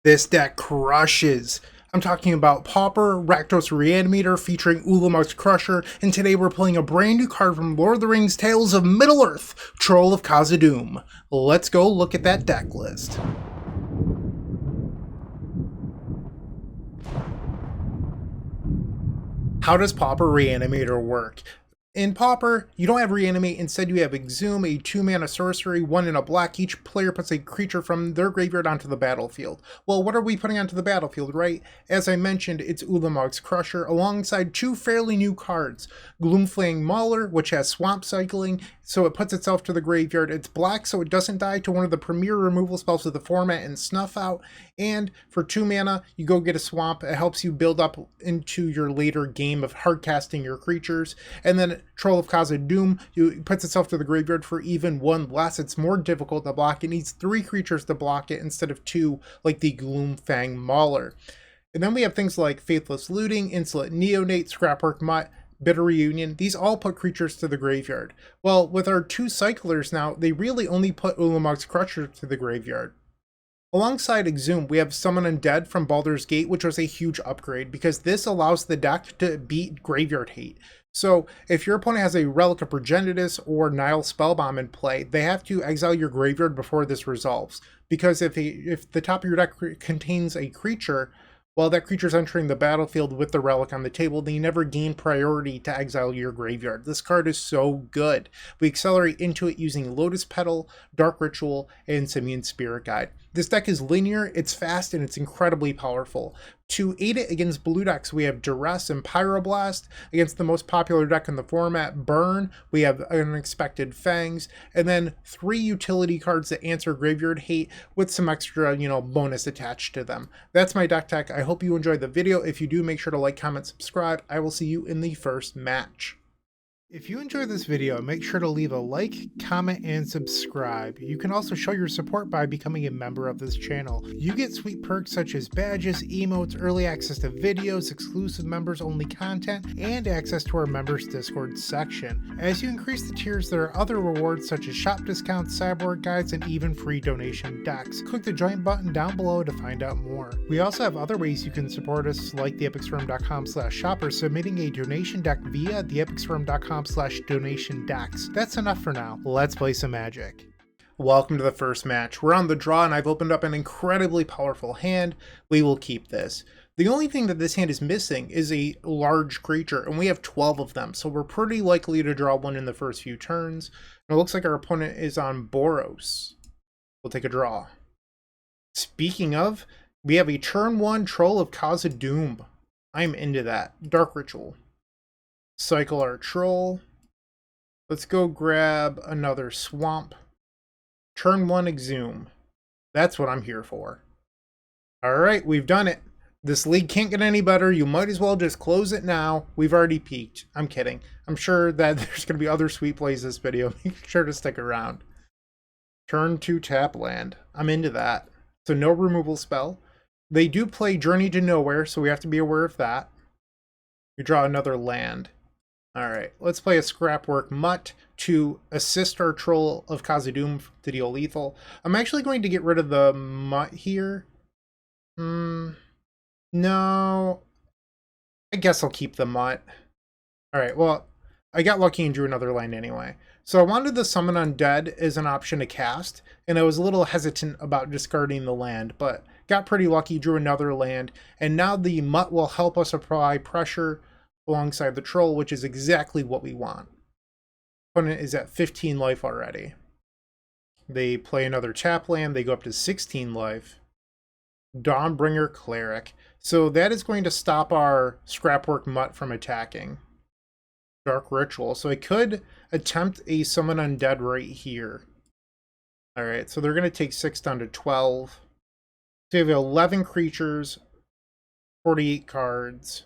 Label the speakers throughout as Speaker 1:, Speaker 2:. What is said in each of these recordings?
Speaker 1: This deck crushes. I'm talking about Pauper Rakdos Reanimator featuring Ulamog's Crusher, and today we're playing a brand new card from Lord of the Rings Tales of Middle-earth, Troll of Khazad-dûm. Let's go look at that deck list. How does Pauper Reanimator work? In Pauper, you don't have Reanimate, instead you have Exhume, a 2-mana sorcery, 1 in a black. Each player puts a creature from their graveyard onto the battlefield. Well, what are we putting onto the battlefield, right? As I mentioned, it's Ulamog's Crusher, alongside 2 fairly new cards. Gloomfang Mauler, which has swampcycling, so it puts itself to the graveyard. It's black, so it doesn't die to one of the premier removal spells of the format and Snuff Out. And for 2 mana, you go get a swamp. It helps you build up into your later game of hardcasting your creatures. And then Troll of Khazad-dûm, it puts itself to the graveyard for even 1 less. It's more difficult to block. It needs 3 creatures to block it instead of 2, like the Gloomfang Mauler. And then we have things like Faithless Looting, Insolent Neonate, Scrapwork Mutt, Bitter Reunion. These all put creatures to the graveyard. Well, with our 2 cyclers now, they really only put Ulamog's Crusher to the graveyard. Alongside Exhume, we have Summon Undead from Baldur's Gate, which was a huge upgrade because this allows the deck to beat Graveyard Hate. So if your opponent has a Relic of Progenitus or Nile Spellbomb in play, they have to exile your graveyard before this resolves. Because if the top of your deck contains a creature, while that creature's entering the battlefield with the relic on the table, they never gain priority to exile your graveyard. This card is so good. We accelerate into it using Lotus Petal, Dark Ritual, and Simian Spirit Guide. This deck is linear, it's fast, and it's incredibly powerful. To aid it against blue decks, we have Duress and Pyroblast. Against the most popular deck in the format, Burn, we have Unexpected Fangs, and then 3 utility cards that answer Graveyard Hate with some extra, bonus attached to them. That's my deck tech. I hope you enjoyed the video. If you do, make sure to like, comment, subscribe. I will see you in the first match. If you enjoyed this video, make sure to leave a like, comment, and subscribe. You can also show your support by becoming a member of this channel. You get sweet perks such as badges, emotes, early access to videos, exclusive members-only content, and access to our members Discord section. As you increase the tiers, there are other rewards such as shop discounts, cyborg guides, and even free donation decks. Click the join button down below to find out more. We also have other ways you can support us, like theepicstorm.com/shop or submitting a donation deck via theepicstorm.com/donation decks. That's enough for now. Let's play some Magic. Welcome to the first match. We're on the draw and I've opened up an incredibly powerful hand. We will keep this. The only thing that this hand is missing is a large creature, and we have 12 of them, so we're pretty likely to draw one in the first few turns. And it looks like our opponent is on Boros. We'll take a draw. Speaking of, we have a turn 1 Troll of Khazad-dûm. I'm into that. Dark Ritual. Cycle our troll. Let's go grab another swamp. Turn 1 Exhume. That's what I'm here for. Alright, we've done it. This league can't get any better. You might as well just close it now. We've already peaked. I'm kidding. I'm sure that there's going to be other sweet plays this video. Make sure to stick around. Turn 2 tap land. I'm into that. So no removal spell. They do play Journey to Nowhere, so we have to be aware of that. We draw another land. Alright, let's play a Scrapwork Mutt to assist our Troll of Khazad-dûm to deal lethal. I'm actually going to get rid of the Mutt here. No. I guess I'll keep the Mutt. Alright, well, I got lucky and drew another land anyway. So I wanted the Summon Undead as an option to cast, and I was a little hesitant about discarding the land, but got pretty lucky, drew another land, and now the Mutt will help us apply pressure alongside the Troll, which is exactly what we want. Opponent is at 15 life already. They play another tap land, they go up to 16 life. Dawnbringer Cleric. So that is going to stop our Scrapwork Mutt from attacking. Dark Ritual. So I could attempt a Summon Undead right here. Alright, so they're going to take 6 down to 12. So you have 11 creatures, 48 cards.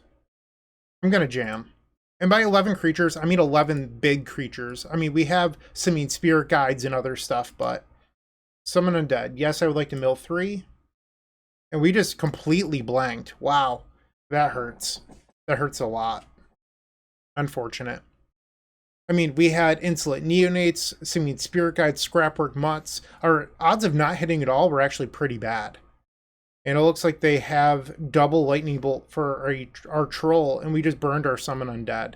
Speaker 1: I'm going to jam. And by 11 creatures, I mean 11 big creatures. I mean, we have Simian Spirit Guides and other stuff, but Summon Undead. Yes, I would like to mill 3. And we just completely blanked. Wow, that hurts. That hurts a lot. Unfortunate. I mean, we had Insolent Neonates, Simian Spirit Guides, Scrapwork Mutts. Our odds of not hitting at all were actually pretty bad. And it looks like they have double lightning bolt for our troll, and we just burned our summon undead.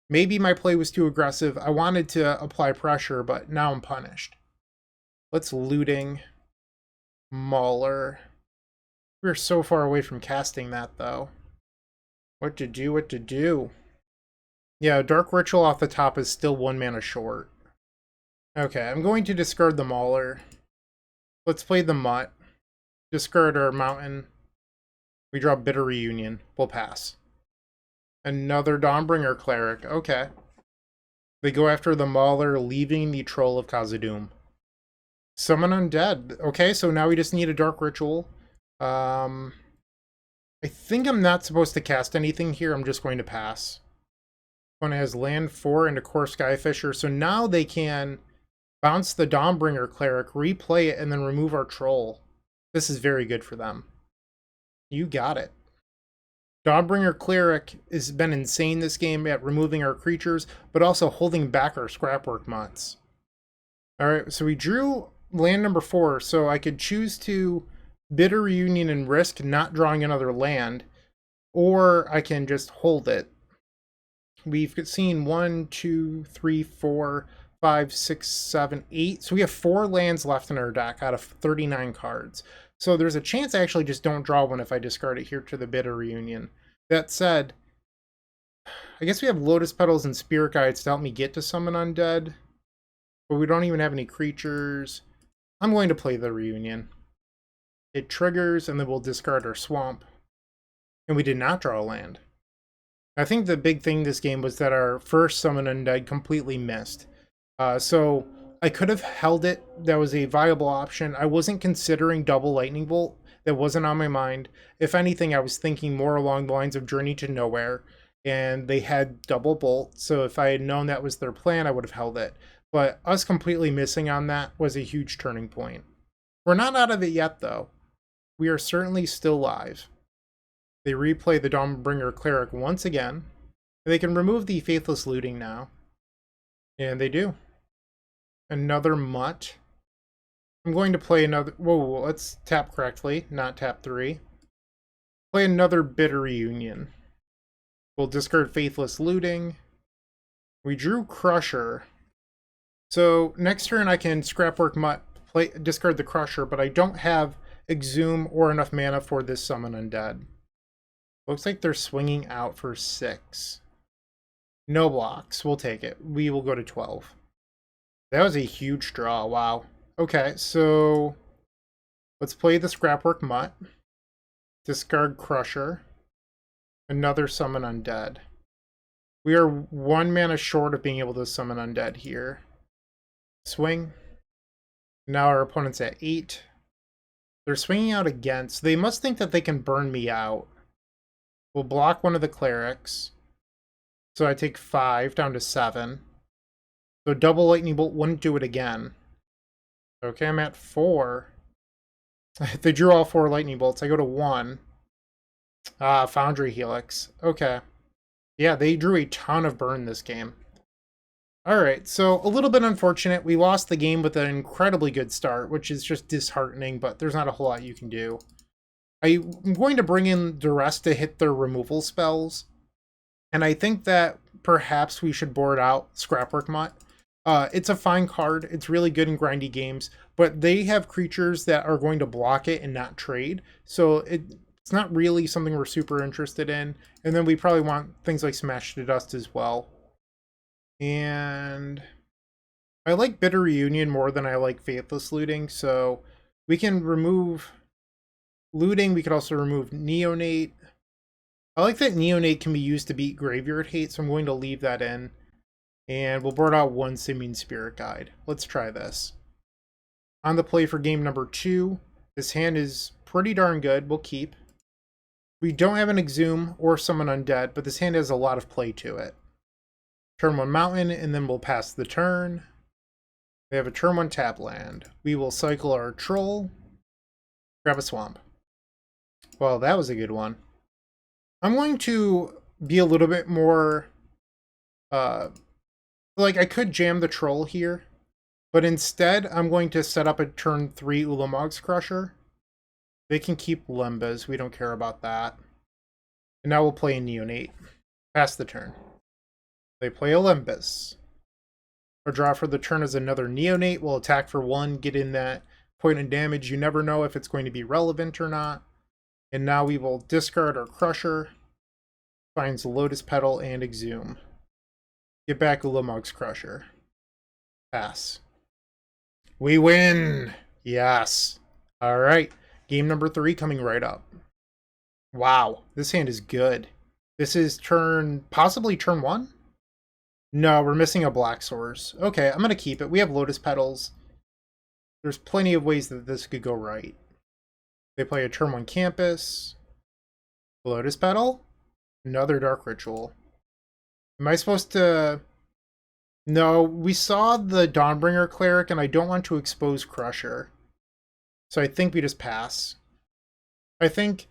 Speaker 1: Maybe my play was too aggressive. I wanted to apply pressure, but now I'm punished. Let's looting Mauler. We're so far away from casting that, though. What to do, what to do. Yeah, Dark Ritual off the top is still 1 mana short. Okay, I'm going to discard the Mauler. Let's play the Mutt. Discard our Mountain. We draw Bitter Reunion. We'll pass. Another Dawnbringer Cleric. Okay. They go after the Mauler, leaving the Troll of Khazad-dûm. Summon Undead. Okay, so now we just need a Dark Ritual. I think I'm not supposed to cast anything here. I'm just going to pass. One has land 4 and a Core Skyfisher. So now they can bounce the Dawnbringer Cleric, replay it, and then remove our Troll. This is very good for them. You got it. Dawnbringer Cleric has been insane this game at removing our creatures, but also holding back our Scrapwork Mutts. Alright, so we drew land number 4, so I could choose to Bitter Reunion and risk not drawing another land, or I can just hold it. We've seen 1, 2, 3, 4, 5, 6, 7, 8. So we have 4 lands left in our deck out of 39 cards. So there's a chance I actually just don't draw one if I discard it here to the Bitter Reunion. That said, I guess we have Lotus Petals and Spirit Guides to help me get to Summon Undead. But we don't even have any creatures. I'm going to play the Reunion. It triggers, and then we'll discard our Swamp. And we did not draw a land. I think the big thing this game was that our first Summon Undead completely missed. So I could have held it. That was a viable option. I wasn't considering double Lightning Bolt. That wasn't on my mind. If anything, I was thinking more along the lines of Journey to Nowhere. And they had double Bolt. So if I had known that was their plan, I would have held it. But us completely missing on that was a huge turning point. We're not out of it yet, though. We are certainly still live. They replay the Dawnbringer Cleric once again. They can remove the Faithless Looting now. And they do. Another Mutt. I'm going to play another... Whoa, let's tap correctly, not tap 3. Play another Bitter Reunion. We'll discard Faithless Looting. We drew Crusher. So next turn I can Scrapwork Mutt, discard the Crusher, but I don't have Exhume or enough mana for this Summon Undead. Looks like they're swinging out for 6. No blocks. We'll take it. We will go to 12. That was a huge draw. Wow. Okay, so let's play the Scrapwork Mutt. Discard Crusher. Another Summon Undead. We are 1 mana short of being able to Summon Undead here. Swing. Now our opponent's at 8. They're swinging out against. They must think that they can burn me out. We'll block one of the clerics. So I take 5 down to 7. So double Lightning Bolt wouldn't do it again. Okay, I'm at 4. They drew all 4 Lightning Bolts. I go to 1. Foundry Helix. Okay. Yeah, they drew a ton of burn this game. Alright, so a little bit unfortunate. We lost the game with an incredibly good start, which is just disheartening, but there's not a whole lot you can do. I'm going to bring in Duress to hit their removal spells. And I think that perhaps we should board out Scrapwork Mutt. It's a fine card. It's really good in grindy games. But they have creatures that are going to block it and not trade. So it's not really something we're super interested in. And then we probably want things like Smash to Dust as well. And I like Bitter Reunion more than I like Faithless Looting. So we can remove Looting. We could also remove Neonate. I like that Neonate can be used to beat Graveyard Hate, so I'm going to leave that in. And we'll board out 1 Simian Spirit Guide. Let's try this. On the play for game number 2. This hand is pretty darn good. We'll keep. We don't have an Exhume or Summon Undead, but this hand has a lot of play to it. Turn 1 Mountain, and then we'll pass the turn. We have a turn 1 tap land. We will cycle our Troll. Grab a Swamp. Well, that was a good one. I'm going to be a little bit more... like, I could jam the Troll here. But instead, I'm going to set up a turn 3 Ulamog's Crusher. They can keep Limbas. We don't care about that. And now we'll play a Neonate. Pass the turn. They play a Limbus. Our draw for the turn is another Neonate. We'll attack for 1, get in that point of damage. You never know if it's going to be relevant or not. And now we will discard our Crusher. Finds Lotus Petal and Exhume. Get back Ulamog's Crusher. Pass. We win! Yes. Alright. Game number 3 coming right up. Wow. This hand is good. This is possibly turn 1? No, we're missing a Black Source. Okay, I'm going to keep it. We have Lotus Petals. There's plenty of ways that this could go right. They play a turn 1 Campus. Lotus Petal. Another Dark Ritual. Am I supposed to... No, we saw the Dawnbringer Cleric, and I don't want to expose Crusher. So I think we just pass. I think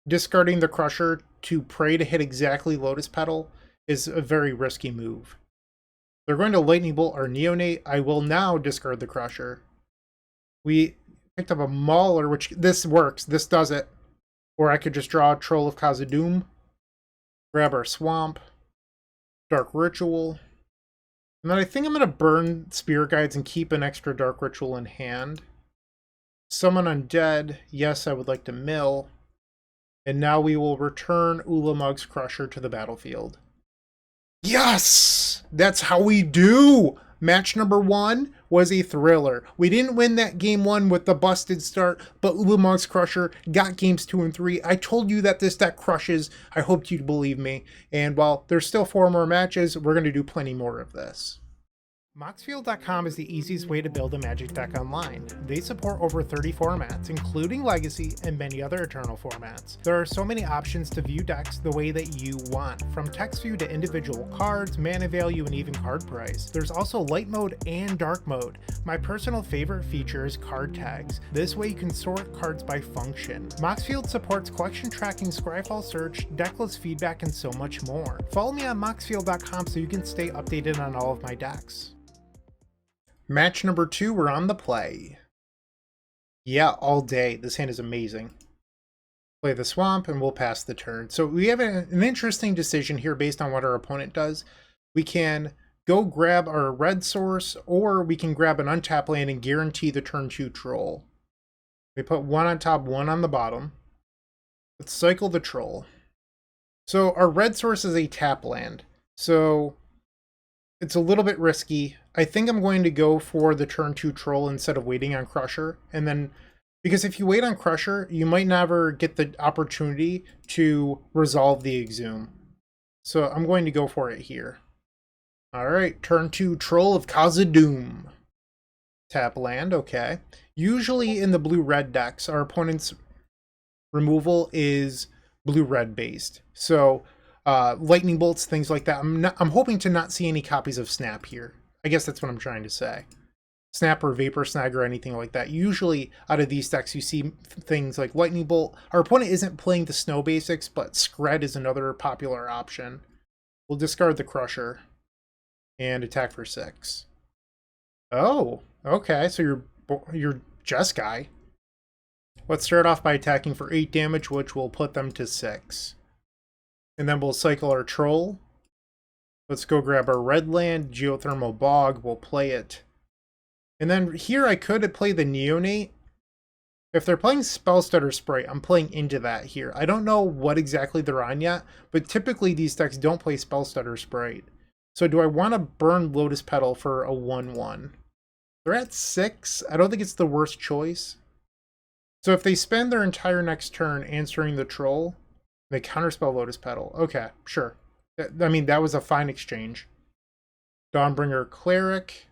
Speaker 1: discarding the Crusher to pray to hit exactly Lotus Petal is a very risky move. They're going to Lightning Bolt our Neonate. I will now discard the Crusher. We picked up a Mauler, which this works. This does it. Or I could just draw a Troll of Khazad-dûm. Grab our Swamp. Dark Ritual. And then I think I'm going to burn Spirit Guides and keep an extra Dark Ritual in hand. Summon Undead. Yes, I would like to mill. And now we will return Ulamog's Crusher to the battlefield. Yes! That's how we do! Match number 1 was a thriller. We didn't win that game 1 with the busted start, but Ulamog's Crusher got games 2 and 3. I told you that this deck crushes. I hoped you'd believe me. And while there's still 4 more matches, we're going to do plenty more of this. Moxfield.com is the easiest way to build a Magic deck online. They support over 30 formats, including Legacy and many other Eternal formats. There are so many options to view decks the way that you want, from text view to individual cards, mana value, and even card price. There's also light mode and dark mode. My personal favorite feature is card tags. This way you can sort cards by function. Moxfield supports collection tracking, Scryfall search, decklist feedback, and so much more. Follow me on Moxfield.com so you can stay updated on all of my decks. Match number 2, we're on the play. Yeah, all day. This hand is amazing. Play the Swamp and we'll pass the turn. So we have an interesting decision here based on what our opponent does. We can go grab our red source, or we can grab an untap land and guarantee the turn 2 Troll. We put 1 on top, 1 on the bottom. Let's cycle the Troll. So our red source is a tap land. So it's a little bit risky. I think I'm going to go for the turn 2 Troll instead of waiting on Crusher. And then, because if you wait on Crusher, you might never get the opportunity to resolve the Exhume. So I'm going to go for it here. Alright, turn 2 Troll of Khazad-dûm. Tap land, okay. Usually in the blue-red decks, our opponent's removal is blue-red based. So lightning bolts, things like that. I'm hoping to not see any copies of Snap here. I guess that's what I'm trying to say. Snap or Vapor Snag or anything like that. Usually out of these decks you see things like Lightning Bolt. Our opponent isn't playing the Snow basics, but Scred is another popular option. We'll discard the Crusher and attack for 6. Oh, okay. So you're Jeskai. Let's start off by attacking for 8 damage, which will put them to 6. And then we'll cycle our Troll. Let's go grab our red land, Geothermal Bog. We'll play it. And then here I could play the Neonate. If they're playing Spellstutter Sprite, I'm playing into that here. I don't know what exactly they're on yet, but typically these decks don't play Spellstutter Sprite. So do I want to burn Lotus Petal for a 1/1? They're at 6. I don't think it's the worst choice. So if they spend their entire next turn answering the Troll, they counterspell Lotus Petal. Okay, sure. I mean, that was a fine exchange. Dawnbringer Cleric.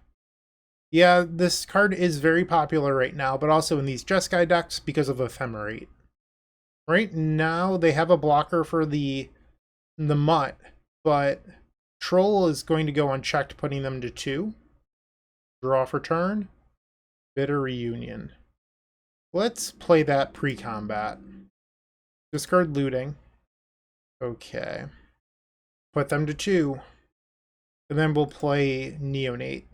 Speaker 1: Yeah, this card is very popular right now, but also in these Jeskai decks because of Ephemerate. Right now, they have a blocker for the Mutt, but Troll is going to go unchecked, putting them to 2. Draw for turn. Bitter Reunion. Let's play that pre-combat. Discard Looting. Okay. Put them to 2. And then we'll play Neonate.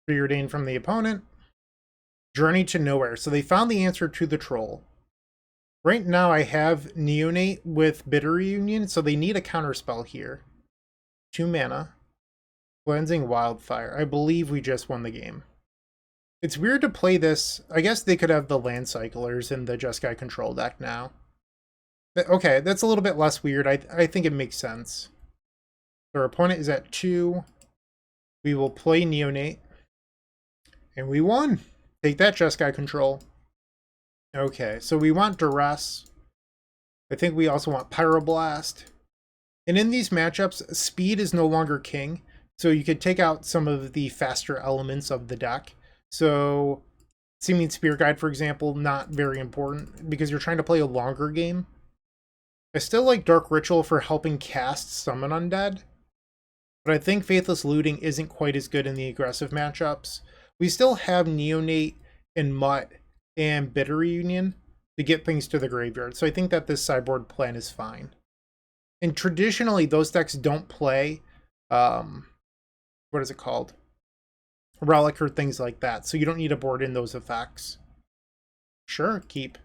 Speaker 1: Preordained from the opponent. Journey to Nowhere. So they found the answer to the Troll. Right now I have Neonate with Bitter Reunion, so they need a counterspell here. 2 mana. Cleansing Wildfire. I believe we just won the game. It's weird to play this. I guess they could have the land cyclers in the Jeskai control deck now. But okay, that's a little bit less weird. I think it makes sense. Our opponent is at 2. We will play Neonate. And we won. Take that, Jeskai control. Okay, so we want Duress. I think we also want Pyroblast. And in these matchups, speed is no longer king. So you could take out some of the faster elements of the deck. So, Seeming Spear Guide, for example, not very important because you're trying to play a longer game. I still like Dark Ritual for helping cast Summon Undead, but I think Faithless Looting isn't quite as good in the aggressive matchups. We still have Neonate and Mutt and Bitter Reunion to get things to the graveyard, so I think that this sideboard plan is fine. And traditionally, those decks don't play, what is it called? Relic or things like that, so you don't need to board in those effects. Sure, keep.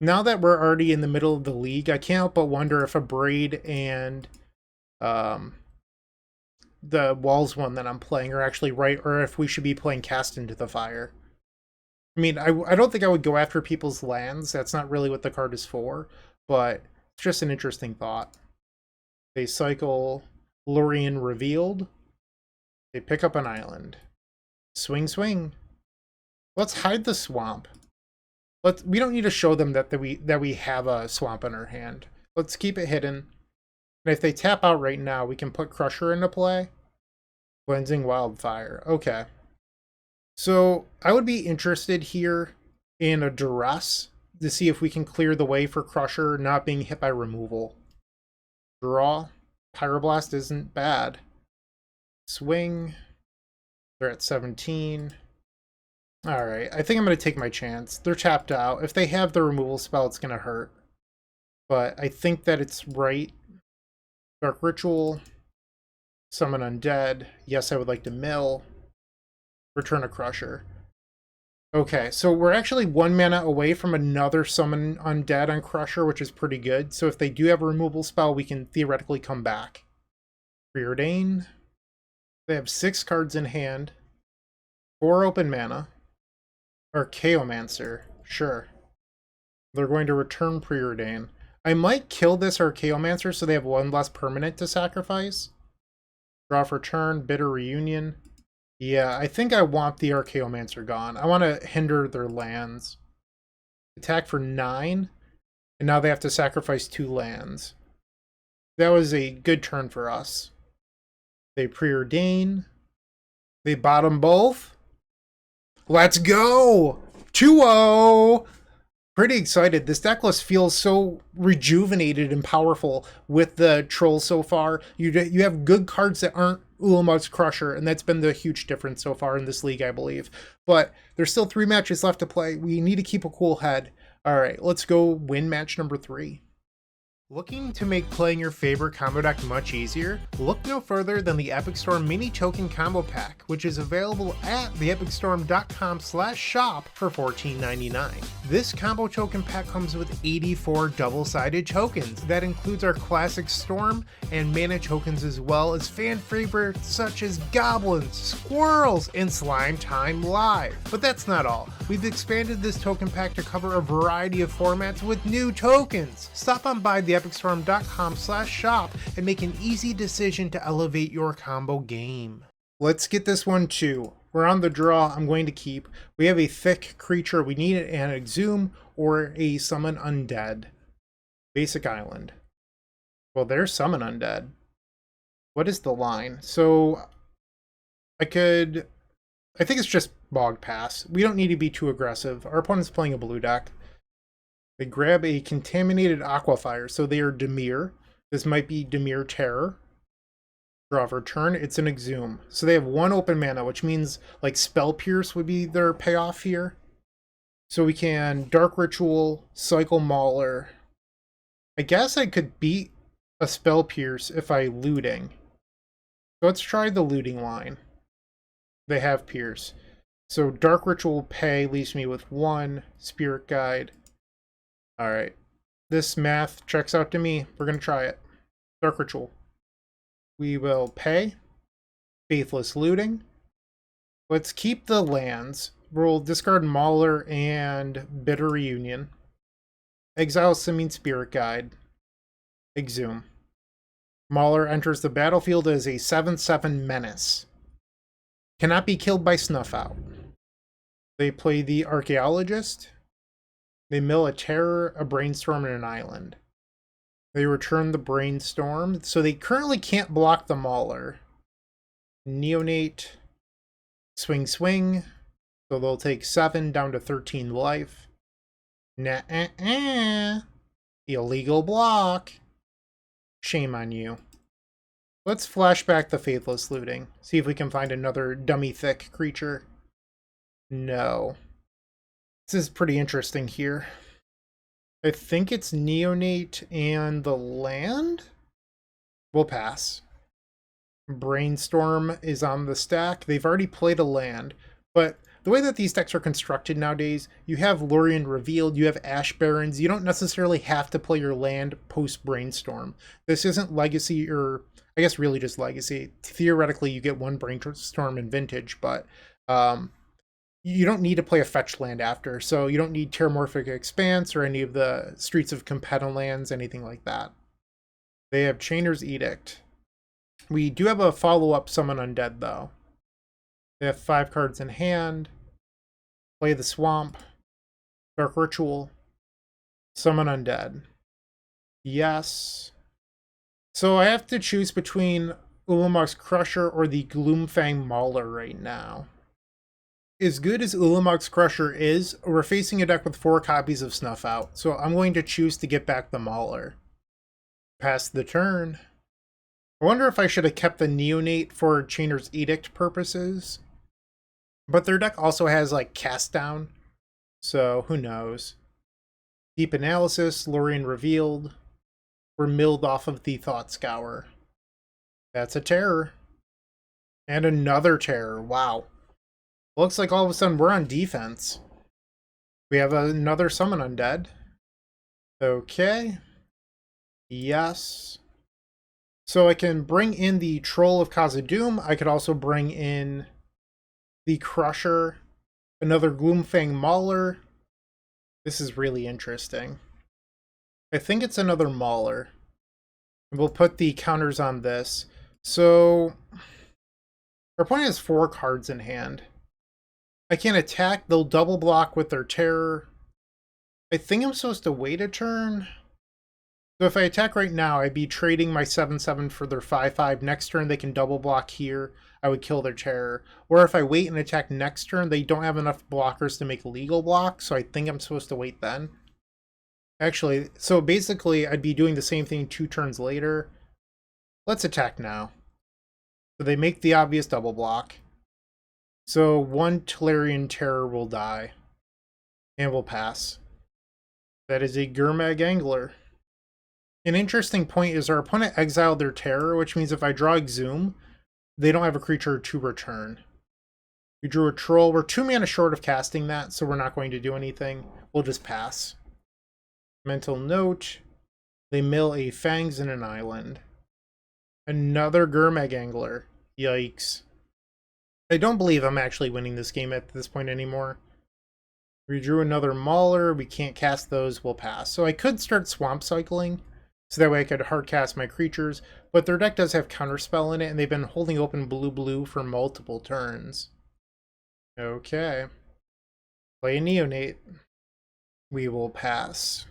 Speaker 1: Now that we're already in the middle of the league, I can't help but wonder if a Braid and the Walls one that I'm playing are actually right, or if we should be playing Cast Into the Fire. I mean, I don't think I would go after people's lands. That's not really what the card is for, but it's just an interesting thought. They cycle Lorien Revealed. They pick up an island. Swing, swing. Let's hide the swamp. We don't need to show them that we have a swamp in our hand. Let's keep it hidden. And if they tap out right now, we can put Crusher into play. Cleansing Wildfire. Okay. So I would be interested here in a Duress to see if we can clear the way for Crusher not being hit by removal. Draw. Pyroblast isn't bad. Swing. They're at 17. Alright, I think I'm going to take my chance. They're tapped out. If they have the removal spell, it's going to hurt. But I think that it's right. Dark Ritual. Summon Undead. Yes, I would like to mill. Return a Crusher. Okay, so we're actually 1 mana away from another Summon Undead on Crusher, which is pretty good. So if they do have a removal spell, we can theoretically come back. Preordain. They have 6 cards in hand. 4 open mana. Archaeomancer. Sure. They're going to return Preordain. I might kill this Archaeomancer so they have 1 less permanent to sacrifice. Draw for turn. Bitter Reunion. Yeah, I think I want the Archaeomancer gone. I want to hinder their lands. Attack for 9. And now they have to sacrifice 2 lands. That was a good turn for us. They preordain. They bottom both. Let's go! 2-0! Pretty excited. This deck list feels so rejuvenated and powerful with the trolls so far. You have good cards that aren't Ulamog's Crusher, and that's been the huge difference so far in this league, I believe. But there's still 3 matches left to play. We need to keep a cool head. Alright, let's go win match number 3. Looking to make playing your favorite combo deck much easier? Look no further than the Epic Storm Mini Token Combo Pack, which is available at theepicstorm.com/shop for $14.99. This combo token pack comes with 84 double-sided tokens. That includes our classic Storm and mana tokens, as well as fan favorites such as Goblins, Squirrels, and Slime Time Live. But that's not all. We've expanded this token pack to cover a variety of formats with new tokens. Stop on by theepicstorm.com/shop and make an easy decision to elevate your combo game. Let's get this one too. We're on the draw. I'm going to keep. We have a thick creature. We need an Exhume or a Summon Undead. Basic Island. Well, there's Summon Undead. What is the line? So I think it's just Bog Pass. We don't need to be too aggressive. Our opponent's playing a blue deck. They grab a Contaminated Aquafire, so they are Dimir. This might be Dimir Terror. Draw for turn, it's an Exhume. So they have 1 open mana, which means like Spell Pierce would be their payoff here. So we can Dark Ritual, cycle Mauler. I guess I could beat a Spell Pierce if I looting. So let's try the looting line. They have Pierce. So Dark Ritual pay leaves me with 1 Spirit Guide. Alright. This math checks out to me. We're going to try it. Dark Ritual. We will pay. Faithless Looting. Let's keep the lands. We'll discard Mauler and Bitter Reunion. Exile Simian Spirit Guide. Exhume. Mauler enters the battlefield as a 7/7 menace. Cannot be killed by Snuff Out. They play the Archaeologist. They mill a Terror, a Brainstorm, and an Island. They return the Brainstorm, so they currently can't block the Mauler. Neonate. Swing, swing. So they'll take 7 down to 13 life. Nah-uh-uh. Illegal block. Shame on you. Let's flashback the Faithless Looting. See if we can find another dummy thick creature. No. This is pretty interesting here. I think it's Neonate and the land? We'll pass. Brainstorm is on the stack. They've already played a land, but the way that these decks are constructed nowadays, you have Lorien Revealed, you have Ash Barrens. You don't necessarily have to play your land post Brainstorm. This isn't Legacy, or I guess really just Legacy. Theoretically, you get one Brainstorm in Vintage, but you don't need to play a fetch land after, so you don't need Terramorphic Expanse or any of the Streets of Competa lands, anything like that. They have Chainer's Edict. We do have a follow-up Summon Undead, though. They have 5 cards in hand. Play the Swamp. Dark Ritual. Summon Undead. Yes. So I have to choose between Ulamog's Crusher or the Gloomfang Mauler right now. As good as Ulamog's Crusher is, we're facing a deck with 4 copies of Snuff Out, so I'm going to choose to get back the Mauler. Pass the turn. I wonder if I should have kept the Neonate for Chainer's Edict purposes. But their deck also has, like, Cast Down, so who knows. Deep Analysis, Lorien Revealed. We're milled off of the Thought Scour. That's a Terror. And another Terror, wow. Looks like all of a sudden we're on defense. We have another Summon Undead. Okay. Yes. So I can bring in the Troll of Khazad-dûm. I could also bring in the Crusher, another Gloomfang Mauler. This is really interesting. I think it's another Mauler. We'll put the counters on this. So our opponent has 4 cards in hand. I can attack. They'll double block with their Terror. I think I'm supposed to wait a turn. So if I attack right now, I'd be trading my 7/7 for their 5/5. Next turn, they can double block here. I would kill their Terror. Or if I wait and attack next turn, they don't have enough blockers to make legal blocks, so I think I'm supposed to wait then. Actually, so basically, I'd be doing the same thing 2 turns later. Let's attack now. So they make the obvious double block. So 1 Tolarian Terror will die. And will pass. That is a Gurmag Angler. An interesting point is our opponent exiled their Terror, which means if I draw Exhume, they don't have a creature to return. We drew a Troll. We're 2 mana short of casting that, so we're not going to do anything. We'll just pass. Mental Note. They mill a Fangs and an Island. Another Gurmag Angler. Yikes. I don't believe I'm actually winning this game at this point anymore. We drew another Mauler. We can't cast those. We'll pass. So I could start Swamp Cycling, so that way I could hardcast my creatures, but their deck does have Counterspell in it, and they've been holding open blue-blue for multiple turns. Okay. Play a Neonate. We will pass.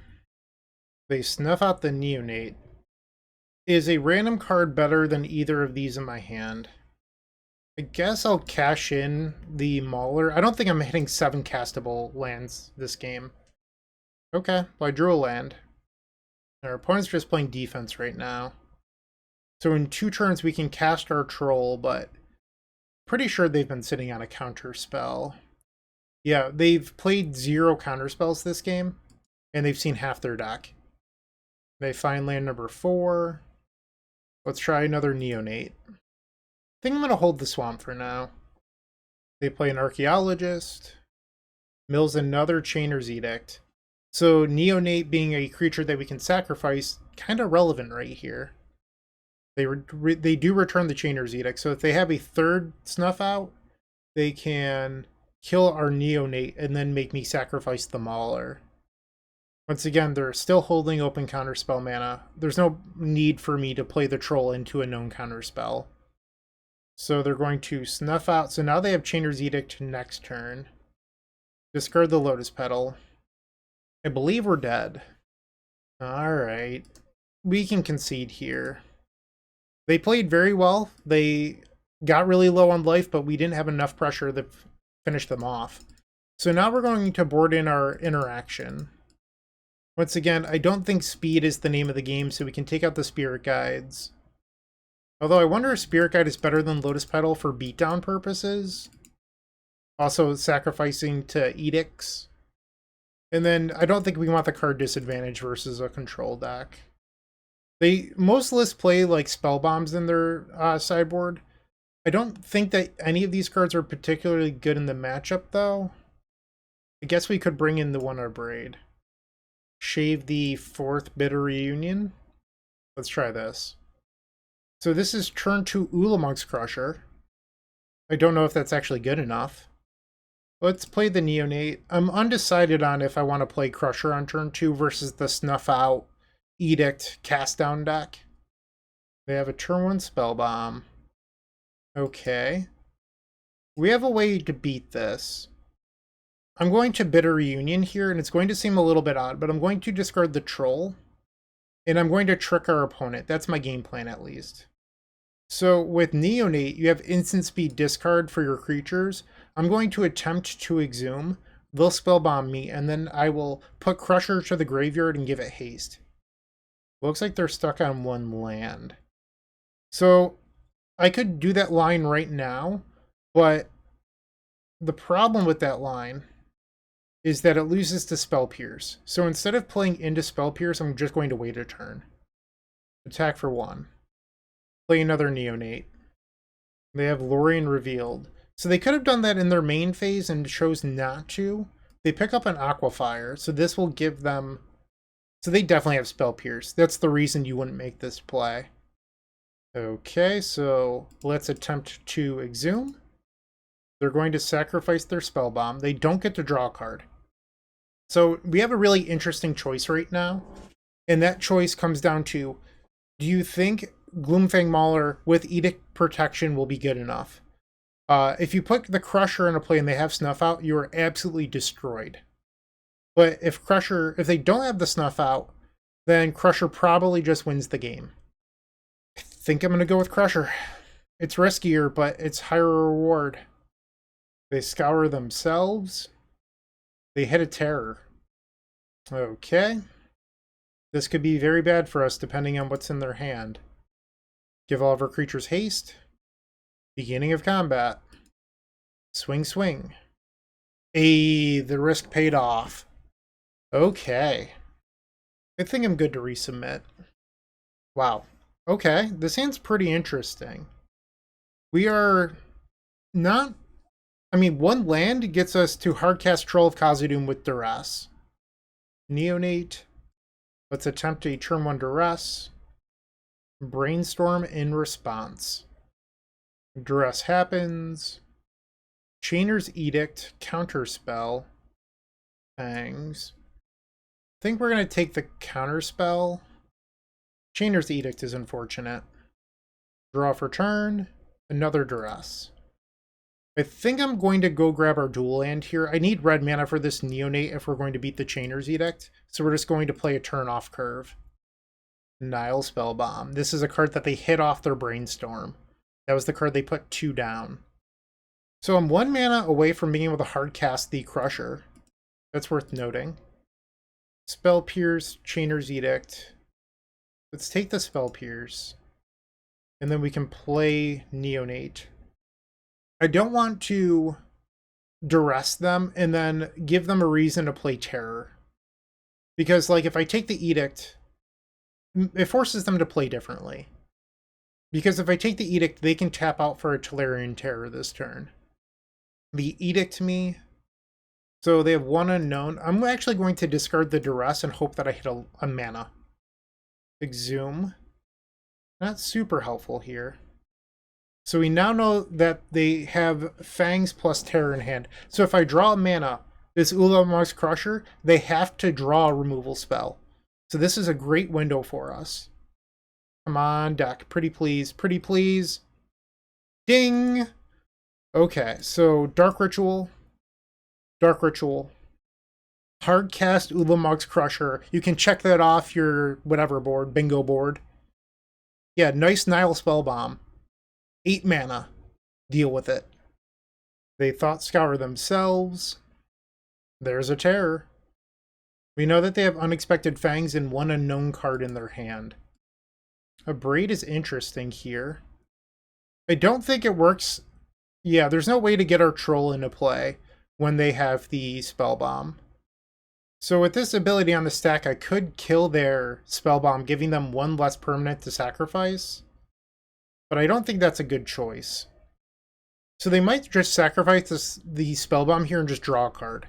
Speaker 1: They snuff out the Neonate. Is a random card better than either of these in my hand? I guess I'll cash in the Mauler. I don't think I'm hitting 7 castable lands this game. Okay, well I drew a land. Our opponent's just playing defense right now. So in 2 turns we can cast our Troll, but pretty sure they've been sitting on a counter spell. Yeah, they've played 0 counter spells this game, and they've seen half their deck. They find land number 4. Let's try another Neonate. I think I'm going to hold the Swamp for now. They play an Archaeologist. Mills another Chainer's Edict. So Neonate being a creature that we can sacrifice, kind of relevant right here. They do return the Chainer's Edict, so if they have a third Snuff Out, they can kill our Neonate and then make me sacrifice the Mauler. Once again, they're still holding open counterspell mana. There's no need for me to play the Troll into a known counterspell. So they're going to Snuff Out. So now they have Chainer's Edict next turn. Discard the Lotus Petal. I believe we're dead. Alright. We can concede here. They played very well. They got really low on life, but we didn't have enough pressure to finish them off. So now we're going to board in our interaction. Once again, I don't think speed is the name of the game, so we can take out the Spirit Guides. Although I wonder if Spirit Guide is better than Lotus Petal for beatdown purposes. Also sacrificing to Edicts. And then I don't think we want the card disadvantage versus a control deck. Most lists play like spell bombs in their sideboard. I don't think that any of these cards are particularly good in the matchup though. I guess we could bring in the One Braid. Shave the 4th Bitter Reunion. Let's try this. So this is turn 2 Ulamog's Crusher. I don't know if that's actually good enough. Let's play the Neonate. I'm undecided on if I want to play Crusher on turn 2 versus the Snuff Out Edict Cast Down deck. They have a turn 1 Spell Bomb. Okay. We have a way to beat this. I'm going to Bitter Reunion here, and it's going to seem a little bit odd, but I'm going to discard the Troll, and I'm going to trick our opponent. That's my game plan, at least. So with Neonate, you have instant speed discard for your creatures. I'm going to attempt to Exhume. They'll Spellbomb me, and then I will put Crusher to the graveyard and give it haste. Looks like they're stuck on 1 land. So I could do that line right now, but the problem with that line is that it loses to Spell Pierce. So instead of playing into Spell Pierce, I'm just going to wait a turn. Attack for 1. Play another Neonate. They have Lorien Revealed. So they could have done that in their main phase and chose not to. They pick up an Aquafire, so this will give them... So they definitely have Spell Pierce. That's the reason you wouldn't make this play. Okay, so let's attempt to Exhume. They're going to sacrifice their Spell Bomb. They don't get to draw a card. So we have a really interesting choice right now. And that choice comes down to, do you think Gloomfang Mauler with Edict Protection will be good enough? If you put the Crusher in a play and they have Snuff Out, you are absolutely destroyed. But if they don't have the Snuff Out, then Crusher probably just wins the game. I think I'm going to go with Crusher. It's riskier, but it's higher reward. They scour themselves. They hit a Terror. Okay. This could be very bad for us depending on what's in their hand. Give all of our creatures haste. Beginning of combat. Swing, swing. The risk paid off. Okay. I think I'm good to resubmit. Wow. Okay, this hand's pretty interesting. We are not... I mean, 1 land gets us to hardcast Troll of Khazad-dûm with Duress. Neonate. Let's attempt a turn 1 Duress. Brainstorm in response. Duress happens. Chainer's Edict, Counterspell. Fangs. I think we're going to take the Counterspell. Chainer's Edict is unfortunate. Draw for turn. Another Duress. I think I'm going to go grab our dual land here. I need red mana for this Neonate if we're going to beat the Chainer's Edict. So we're just going to play a turn off curve. Nile Spellbomb. This is a card that they hit off their Brainstorm. That was the card they put 2 down. So I'm 1 mana away from being able to hard cast the Crusher. That's worth noting. Spell Pierce, Chainer's Edict. Let's take the Spell Pierce. And then we can play Neonate. I don't want to duress them and then give them a reason to play Terror. Because, like, if I take the Edict, it forces them to play differently. Because if I take the Edict, they can tap out for a Tolarian Terror this turn. The Edict me, So they have one unknown. I'm actually going to discard the Duress and hope that I hit a mana. Exhume. Not super helpful here. So we now know that they have Fangs plus Terror in hand. So if I draw a mana, this Ulamog's Crusher, they have to draw a removal spell. So this is a great window for us. Come on, deck. Pretty please. Pretty please. Ding! Okay, so Dark Ritual. Dark Ritual. Hardcast Ulamog's Crusher. You can check that off your whatever board, bingo board. Yeah, nice Nile Spellbomb. 8 mana. Deal with it. They Thought Scour themselves. There's a Terror. We know that they have Unexpected Fangs and one unknown card in their hand. A Braid is interesting here. I don't think it works. Yeah, there's no way to get our Troll into play when they have the Spellbomb. So with this ability on the stack, I could kill their Spellbomb, giving them one less permanent to sacrifice. But I don't think that's a good choice. So they might just sacrifice the Spellbomb here and just draw a card.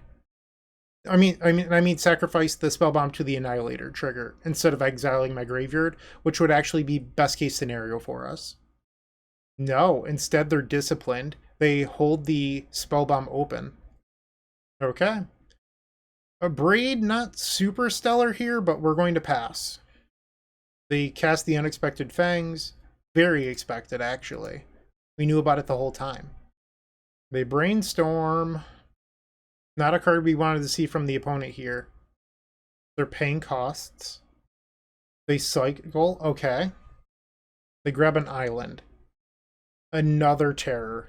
Speaker 1: I mean, sacrifice the Spellbomb to the Annihilator trigger instead of exiling my graveyard, which would actually be best case scenario for us. No, instead they're disciplined. They hold the Spellbomb open. Okay. A Braid, not super stellar here, but we're going to pass. They cast the Unexpected Fangs. Very expected, actually. We knew about it the whole time. They Brainstorm. Not a card we wanted to see from the opponent here. They're paying costs. They cycle. Okay. They grab an island. Another Terror.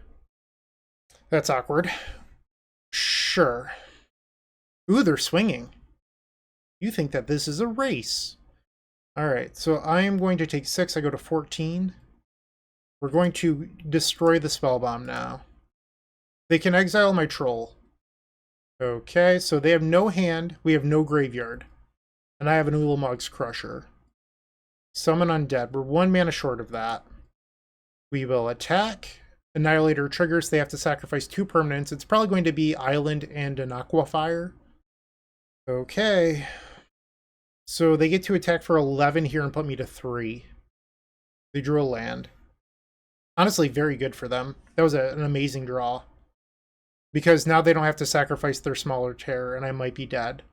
Speaker 1: That's awkward. Sure. Ooh, they're swinging. You think that this is a race. Alright, so I am going to take 6. I go to 14. We're going to destroy the Spellbomb now. They can exile my Troll. Okay, so they have no hand. We have no graveyard. And I have an Ulamog's Crusher. Summon Undead. We're 1 mana short of that. We will attack. Annihilator triggers. They have to sacrifice 2 permanents. It's probably going to be Island and an Aquafire. Okay. So they get to attack for 11 here and put me to 3. They drew a land. Honestly, very good for them. That was an amazing draw. Because now they don't have to sacrifice their smaller Terror, and I might be dead.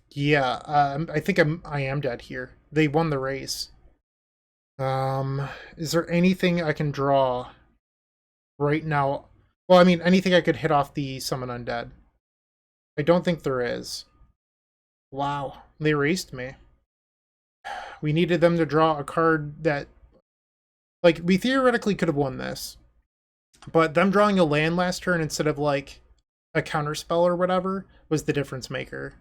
Speaker 1: Yeah, I think I am dead here. They won the race. Is there anything I can draw right now? Well, I mean, anything I could hit off the Summon Undead. I don't think there is. Wow, they erased me. We needed them to draw a card that... Like, we theoretically could have won this. But them drawing a land last turn instead of, like, a counterspell or whatever was the difference maker.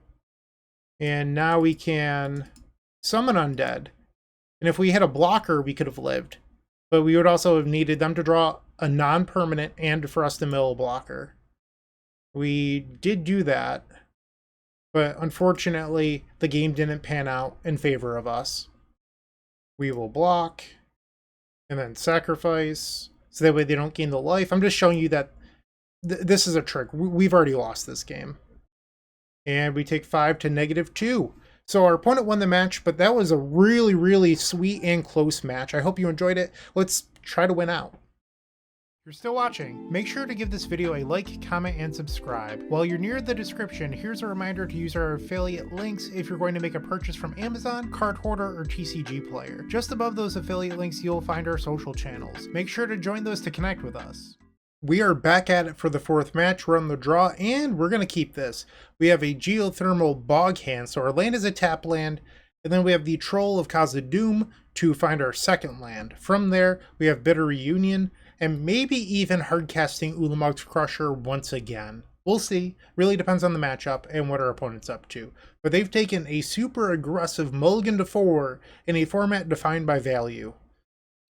Speaker 1: And now we can summon Undead. And if we hit a blocker, we could have lived. But we would also have needed them to draw a non-permanent and for us to mill a blocker. We did do that. But unfortunately, the game didn't pan out in favor of us. We will block. And then sacrifice. So that way they don't gain the life. I'm just showing you that this is a trick. We've already lost this game. And we take 5 to -2. So our opponent won the match, but that was a really, really sweet and close match. I hope you enjoyed it. Let's try to win out. If you're still watching, make sure to give this video a like, comment, and subscribe. While you're near the description, here's a reminder to use our affiliate links if you're going to make a purchase from Amazon, Card Hoarder, or TCG Player. Just above those affiliate links, you'll find our social channels. Make sure to join those to connect with us. We are back at it for the 4th match. We're on the draw, and we're going to keep this. We have a Geothermal Bog Hand, so our land is a tap land, and then we have the Troll of Khazad-dûm to find our 2nd land. From there, we have Bitter Reunion, and maybe even hardcasting Ulamog's Crusher once again. We'll see. Really depends on the matchup and what our opponent's up to. But they've taken a super aggressive mulligan to 4 in a format defined by value.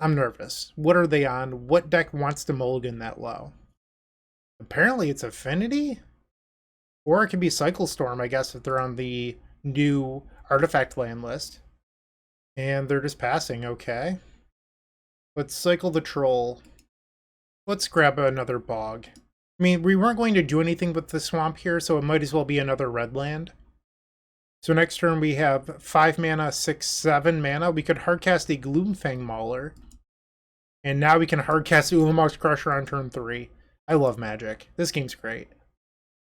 Speaker 1: I'm nervous. What are they on? What deck wants to mulligan that low? Apparently it's Affinity? Or it could be Cycle Storm, I guess, if they're on the new artifact land list. And they're just passing, okay. Let's cycle the Troll. Let's grab another Bog. I mean, we weren't going to do anything with the swamp here, so it might as well be another red land. So next turn we have 5 mana, 6, 7 mana. We could hardcast a Gloomfang Mauler. And now we can hardcast Ulamog's Crusher on turn 3. I love Magic. This game's great.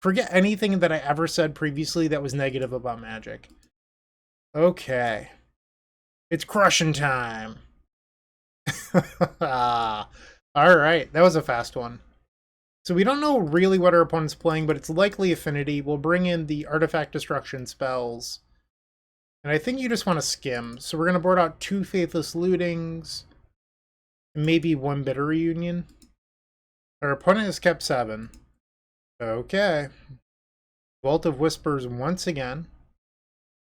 Speaker 1: Forget anything that I ever said previously that was negative about Magic. Okay. It's crushing time. Alright, that was a fast one. So we don't know really what our opponent's playing, but it's likely Affinity. We'll bring in the Artifact Destruction spells. And I think you just want to skim. So we're going to board out 2 Faithless Lootings. And maybe 1 Bitter Reunion. Our opponent has kept 7. Okay. Vault of Whispers once again.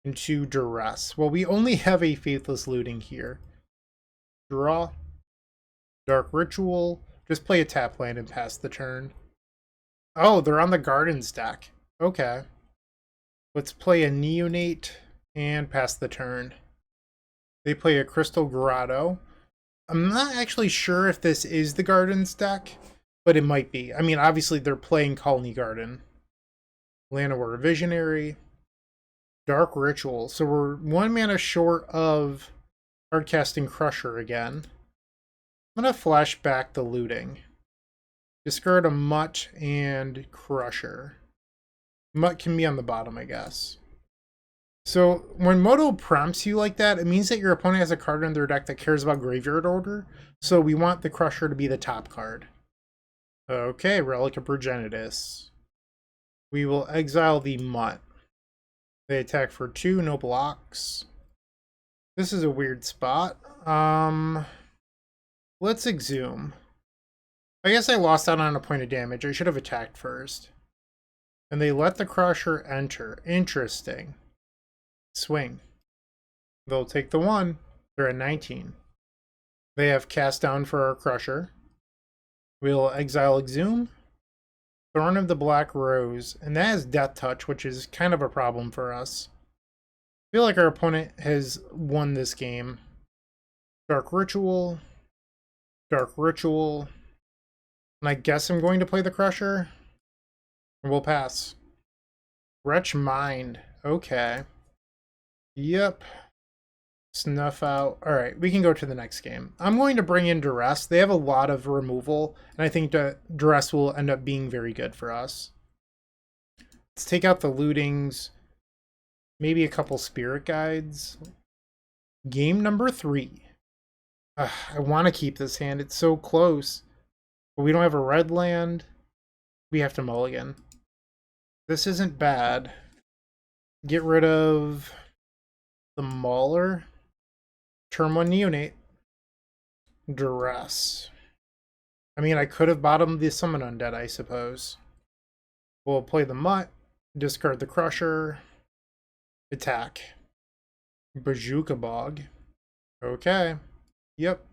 Speaker 1: Into Duress. Well, we only have a Faithless Looting here. Draw. Dark Ritual. Just play a tap land and pass the turn. Oh, they're on the Gardens deck. Okay. Let's play a Neonate and pass the turn. They play a Crystal Grotto. I'm not actually sure if this is the Gardens deck, but it might be. I mean, obviously they're playing Colony Garden. Llanowar Visionary. Dark Ritual. So we're 1 mana short of hardcasting Crusher again. I'm going to flash back the Looting. Discard a Mutt and Crusher. Mutt can be on the bottom, I guess. So when Moto prompts you like that, it means that your opponent has a card in their deck that cares about graveyard order. So we want the Crusher to be the top card. Okay, Relic of Progenitus. We will exile the Mutt. They attack for 2, no blocks. This is a weird spot. Let's Exhume. I guess I lost out on a point of damage. I should have attacked first. And they let the Crusher enter. Interesting. Swing. They'll take the 1. They're at 19. They have cast down for our Crusher. We'll exile Exhume. Thorn of the Black Rose. And that has Death Touch, which is kind of a problem for us. I feel like our opponent has won this game. Dark Ritual. Dark Ritual. And I guess I'm going to play the Crusher. And we'll pass. Wretch Mind. Okay. Yep. Snuff out. Alright, we can go to the next game. I'm going to bring in Duress. They have a lot of removal, and I think that Duress will end up being very good for us. Let's take out the Lootings. Maybe a couple Spirit Guides. Game number 3. I want to keep this hand. It's so close. But we don't have a red land. We have to mulligan. This isn't bad. Get rid of the Mauler. Turn 1 Neonate. Duress. I mean, I could have bottomed the Summon Undead, I suppose. We'll play the Mutt. Discard the Crusher. Attack. Bazooka Bog. Okay. Yep.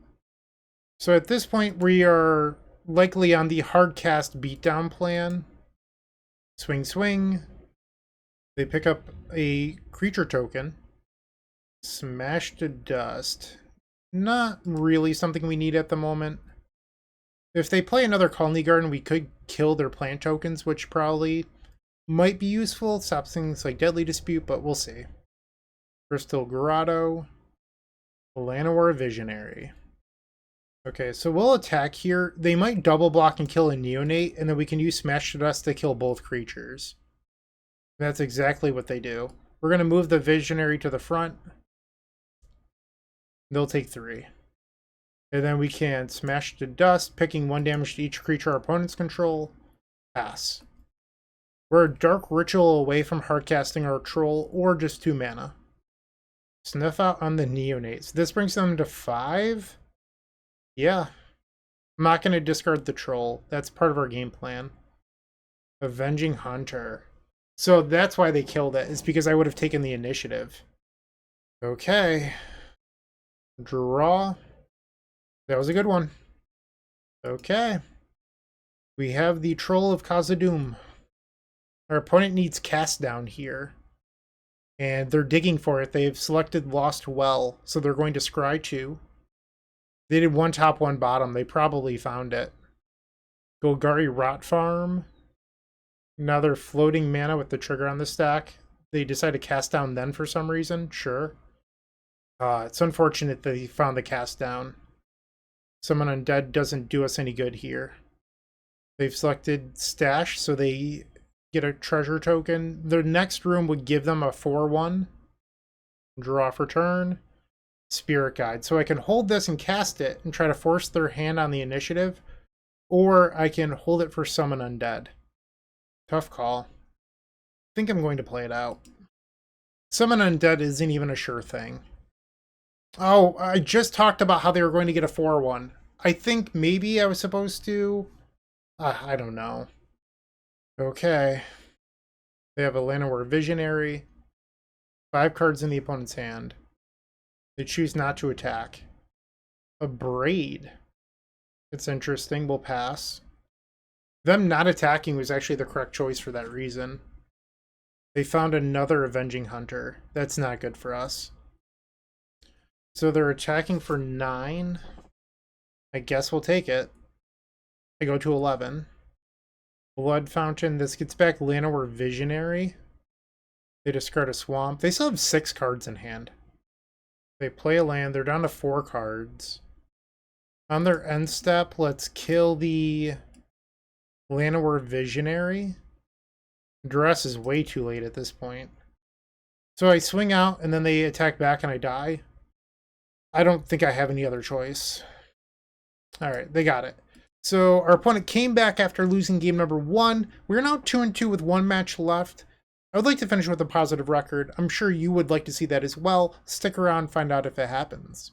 Speaker 1: So at this point, we are likely on the hardcast beatdown plan. Swing, swing. They pick up a creature token. Smash to dust. Not really something we need at the moment. If they play another Colony Garden, we could kill their plant tokens, which probably might be useful. Stop things like Deadly Dispute, but we'll see. Crystal Grotto. Llanowar Visionary. Okay, so we'll attack here. They might double block and kill a Neonate, and then we can use Smash to Dust to kill both creatures. That's exactly what they do. We're going to move the Visionary to the front. They'll take 3. And then we can Smash to Dust, picking 1 damage to each creature our opponents control. Pass. We're a Dark Ritual away from hardcasting our Troll, or just 2 mana. Snuff out on the Neonates. This brings them to 5? Yeah. I'm not going to discard the Troll. That's part of our game plan. Avenging Hunter. So that's why they killed it, is because I would have taken the initiative. Okay. Draw. That was a good one. Okay. We have the Troll of Khazad-dûm. Our opponent needs cast down here. And they're digging for it. They've selected Lost Well, so they're going to scry 2. They did 1 top, 1 bottom. They probably found it. Golgari Rot Farm. Now they're floating mana with the trigger on the stack. They decide to cast down then for some reason. Sure. It's unfortunate that he found the cast down. Summon Undead doesn't do us any good here. They've selected Stash, so they get a treasure token. Their next room would give them a 4/1. Draw for turn. Spirit Guide. So I can hold this and cast it and try to force their hand on the initiative. Or I can hold it for Summon Undead. Tough call. I think I'm going to play it out. Summon Undead isn't even a sure thing. Oh, I just talked about how they were going to get a 4/1. I think maybe I was supposed to... I don't know. Okay. They have a Llanowar Visionary. 5 cards in the opponent's hand. They choose not to attack. A Braid. It's interesting. We'll pass. Them not attacking was actually the correct choice for that reason. They found another Avenging Hunter. That's not good for us. So they're attacking for 9. I guess we'll take it. I go to 11. Blood Fountain. This gets back Llanowar Visionary. They discard a Swamp. They still have 6 cards in hand. They play a land. They're down to 4 cards. On their end step, let's kill the Llanowar Visionary. Duress is way too late at this point. So I swing out, and then they attack back, and I die. I don't think I have any other choice. Alright, they got it. So our opponent came back after losing game number 1. We're now 2-2 with 1 match left. I would like to finish with a positive record. I'm sure you would like to see that as well. Stick around and find out if it happens.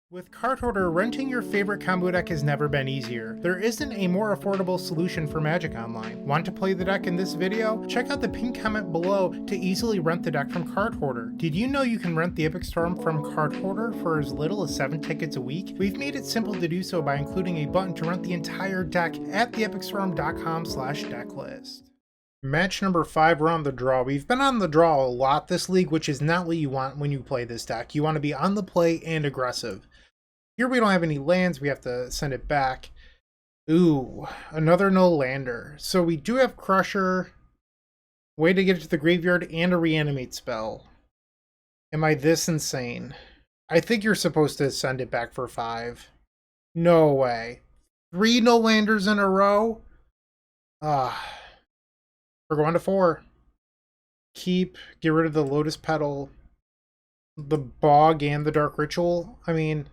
Speaker 1: With Card Hoarder, renting your favorite combo deck has never been easier. There isn't a more affordable solution for Magic Online. Want to play the deck in this video? Check out the pinned comment below to easily rent the deck from Card Hoarder. Did you know you can rent the Epic Storm from Card Hoarder for as little as 7 tickets a week? We've made it simple to do so by including a button to rent the entire deck at theepicstorm.com/decklist. Match number 5, we're on the draw. We've been on the draw a lot this league, which is not what you want when you play this deck. You want to be on the play and aggressive. Here we don't have any lands, we have to send it back. Ooh, another no lander. So we do have Crusher, way to get it to the graveyard, and a reanimate spell. Am I this insane? I think you're supposed to send it back for 5. No way. 3 no landers in a row? We're going to 4. Keep, get rid of the Lotus Petal, the Bog, and the Dark Ritual. I mean,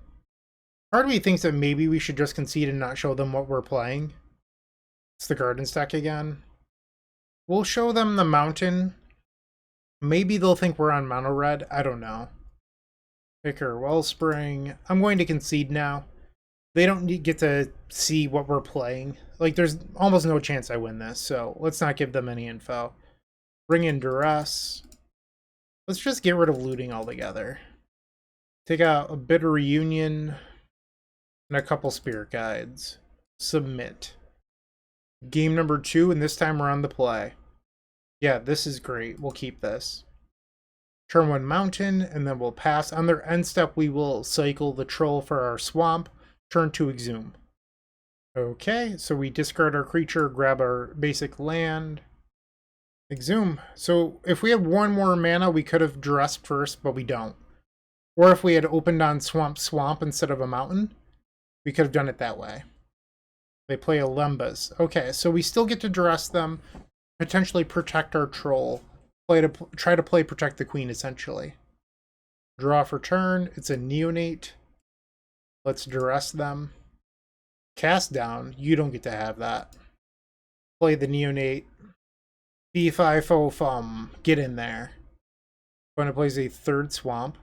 Speaker 1: part of me thinks that maybe we should just concede and not show them what we're playing. It's the Garden Stack again. We'll show them the Mountain. Maybe they'll think we're on Mono Red. I don't know. Picker, Wellspring. I'm going to concede now. They don't get to see what we're playing. Like, there's almost no chance I win this, so let's not give them any info. Bring in Duress. Let's just get rid of looting altogether. Take out a Bitter Reunion and a couple Spirit Guides. Submit. Game number 2, and this time we're on the play. Yeah, this is great. We'll keep this. Turn 1 Mountain, and then we'll pass. On their end step, we will cycle the Troll for our Swamp. Turn 2 Exhume. Okay, so we discard our creature, grab our basic land. Exhume. So if we had 1 more mana, we could have dressed first, but we don't. Or if we had opened on Swamp instead of a Mountain, we could have done it that way. They play a Lembas. Okay, so we still get to dress them, potentially protect our Troll. Try to play Protect the Queen, essentially. Draw for turn. It's a Neonate. Let's duress them. Cast down. You don't get to have that. Play the Neonate. B5 fo fum. Get in there. Opponent plays a 3rd Swamp.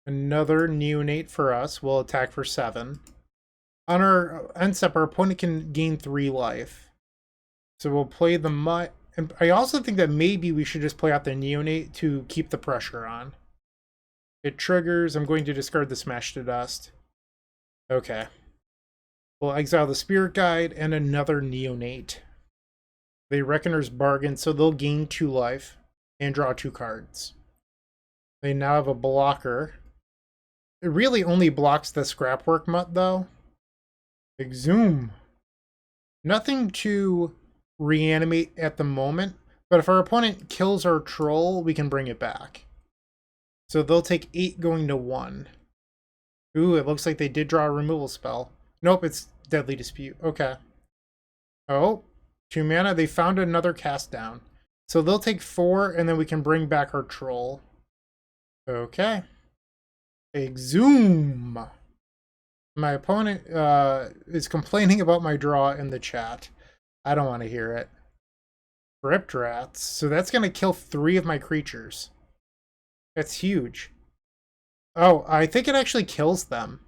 Speaker 1: Another Neonate for us. We'll attack for 7. On our end step, our opponent can gain 3 life. So we'll play the Mutt. And I also think that maybe we should just play out the Neonate to keep the pressure on. It triggers. I'm going to discard the Smash to Dust. Okay. We'll exile the Spirit Guide and another Neonate. They Reckoner's Bargain, so they'll gain 2 life and draw 2 cards. They now have a blocker. It really only blocks the Scrapwork Mutt, though. Exhume. Nothing to reanimate at the moment, but if our opponent kills our troll, we can bring it back. So they'll take 8 going to 1. Ooh, it looks like they did draw a removal spell. Nope, it's Deadly Dispute. Okay. Oh, 2 mana. They found another cast down. So they'll take 4, and then we can bring back our troll. Okay. Exhume. My opponent is complaining about my draw in the chat. I don't want to hear it. Ripped Rats. So that's going to kill 3 of my creatures. That's huge. Oh, I think it actually kills them.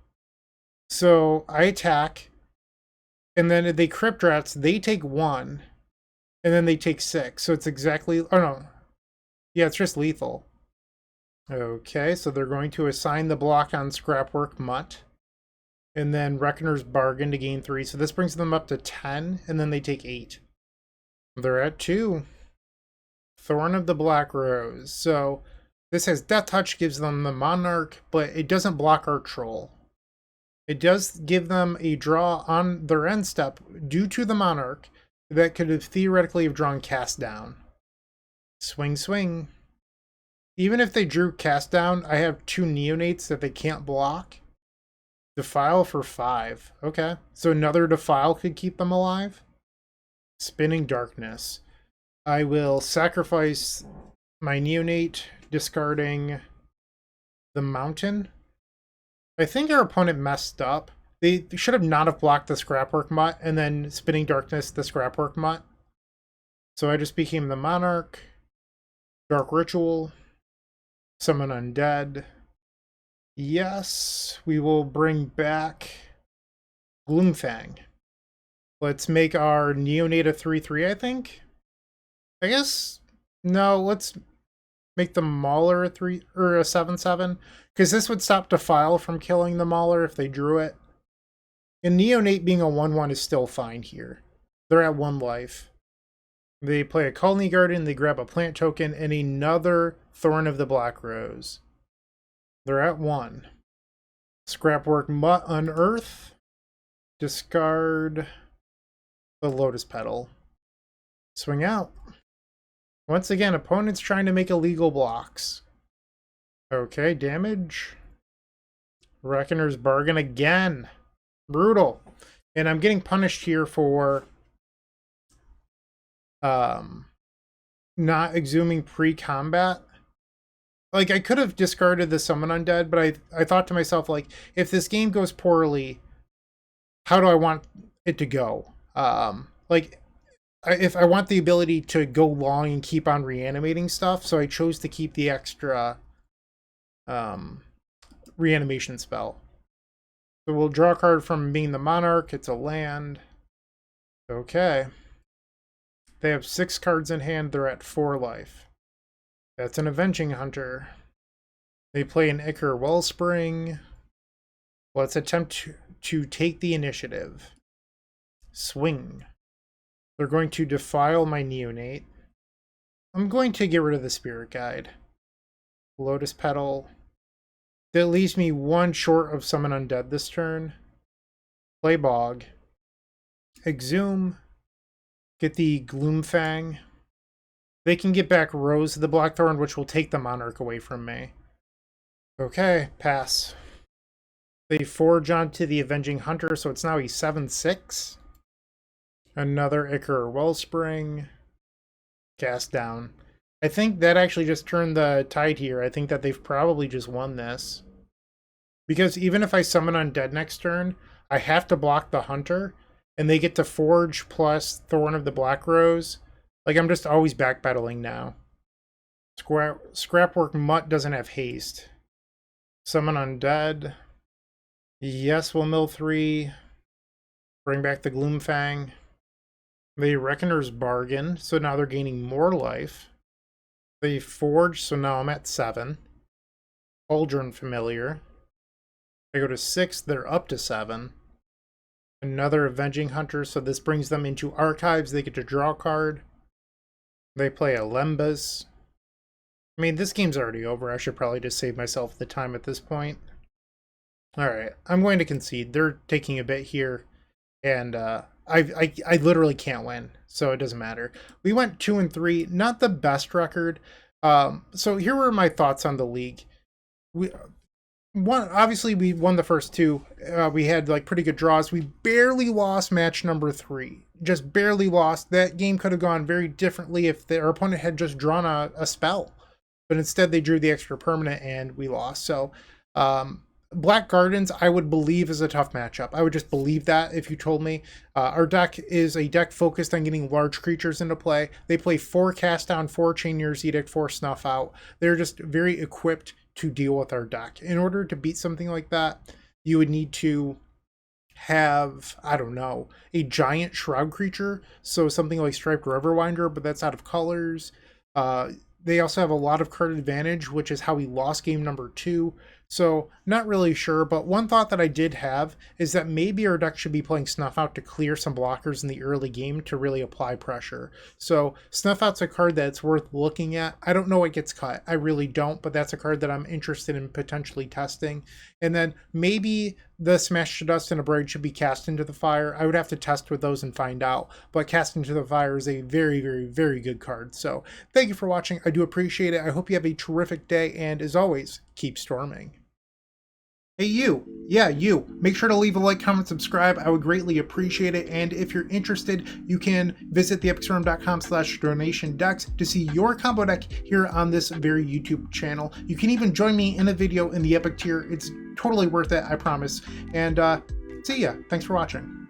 Speaker 1: So I attack, and then they Crypt Rats, they take 1, and then they take 6. So it's exactly, oh no. Yeah, it's just lethal. Okay, so they're going to assign the block on Scrapwork Mutt. And then Reckoner's Bargain to gain 3. So this brings them up to 10, and then they take 8. They're at 2. Thorn of the Black Rose. So this has Death Touch, gives them the Monarch, but it doesn't block our Troll. It does give them a draw on their end step due to the Monarch that could have theoretically have drawn Cast Down. Swing, swing. Even if they drew Cast Down, I have 2 Neonates that they can't block. Defile for 5. Okay. So another Defile could keep them alive. Spinning Darkness. I will sacrifice my Neonate, discarding the Mountain. I think our opponent messed up. They should have not have blocked the Scrapwork Mutt and then Spinning Darkness the Scrapwork Mutt. So I just became the Monarch. Dark Ritual. Summon Undead. Yes, we will bring back Gloomfang. Let's make our Neonate a 3/3, I think. I guess no, let's make the Mauler a 3 or a 7/7, because this would stop Defile from killing the Mauler if they drew it. And Neonate being a 1/1 is still fine here. They're at 1 life. They play a Colony Garden, they grab a plant token, and another Thorn of the Black Rose. They're at 1. Scrapwork Mutt, unearth. Discard the Lotus Petal. Swing out. Once again, opponent's trying to make illegal blocks. Okay, damage. Reckoner's Bargain again. Brutal. And I'm getting punished here for not exhuming pre-combat. Like, I could have discarded the Summon Undead, but I thought to myself, like, if this game goes poorly, how do I want it to go? Like, if I want the ability to go long and keep on reanimating stuff, so I chose to keep the extra reanimation spell. So we'll draw a card from being the Monarch. It's a land. Okay. They have 6 cards in hand. They're at 4 life. That's an Avenging Hunter. They play an Ichor Wellspring. Let's attempt to take the initiative. Swing. They're going to defile my Neonate. I'm going to get rid of the Spirit Guide. Lotus Petal. That leaves me 1 short of Summon Undead this turn. Play Bog. Exhume. Get the Gloomfang. They can get back Rose of the Blackthorn, which will take the Monarch away from me. Okay, pass. They forge onto the Avenging Hunter, so it's now a 7/6. Another Ichor Wellspring. Cast down. I think that actually just turned the tide here. I think that they've probably just won this. Because even if I summon Undead next turn, I have to block the Hunter, and they get to Forge plus Thorn of the Black Rose. Like, I'm just always backpedaling now. Scrapwork Mutt doesn't have haste. Summon Undead. Yes, we'll mill 3. Bring back the Gloomfang. They Reckoner's Bargain, so now they're gaining more life. They Forge, so now I'm at 7. Cauldron Familiar. I go to 6, they're up to 7. Another Avenging Hunter, so this brings them into Archives. They get to draw a card. They play a Lembas. I mean, this game's already over. I should probably just save myself the time at this point. Alright, I'm going to concede. They're taking a bit here. And I literally can't win, so it doesn't matter. We went 2-3, not the best record. So here were my thoughts on the league. We obviously we won the first two. We had like pretty good draws. We barely lost match number 3, just barely lost. That game could have gone very differently if our opponent had just drawn a spell, but instead they drew the extra permanent and we lost. So Black Gardens, I would believe, is a tough matchup. I would just believe that if you told me. Our deck is a deck focused on getting large creatures into play. They play 4 Cast Down, 4 Chainer's Edict, 4 Snuff Out. They're just very equipped to deal with our deck. In order to beat something like that, you would need to have, I don't know, a giant shroud creature. So something like Striped Riverwinder, but that's out of colors. They also have a lot of card advantage, which is how we lost game number 2. So not really sure, but one thought that I did have is that maybe our deck should be playing Snuff Out to clear some blockers in the early game to really apply pressure. So Snuff Out's a card that's worth looking at. I don't know what gets cut. I really don't, but that's a card that I'm interested in potentially testing. And then maybe the Smash to Dust and Abrade should be Cast into the Fire. I would have to test with those and find out, but Cast into the Fire is a very, very, very good card. So thank you for watching. I do appreciate it. I hope you have a terrific day, and as always, keep storming. Hey you, yeah you, make sure to leave a like, comment, subscribe. I would greatly appreciate it. And if you're interested, you can visit theepicstorm.com/donation-decks to see your combo deck here on this very YouTube channel. You can even join me in a video in the Epic tier. It's totally worth it, I promise. And see ya. Thanks for watching.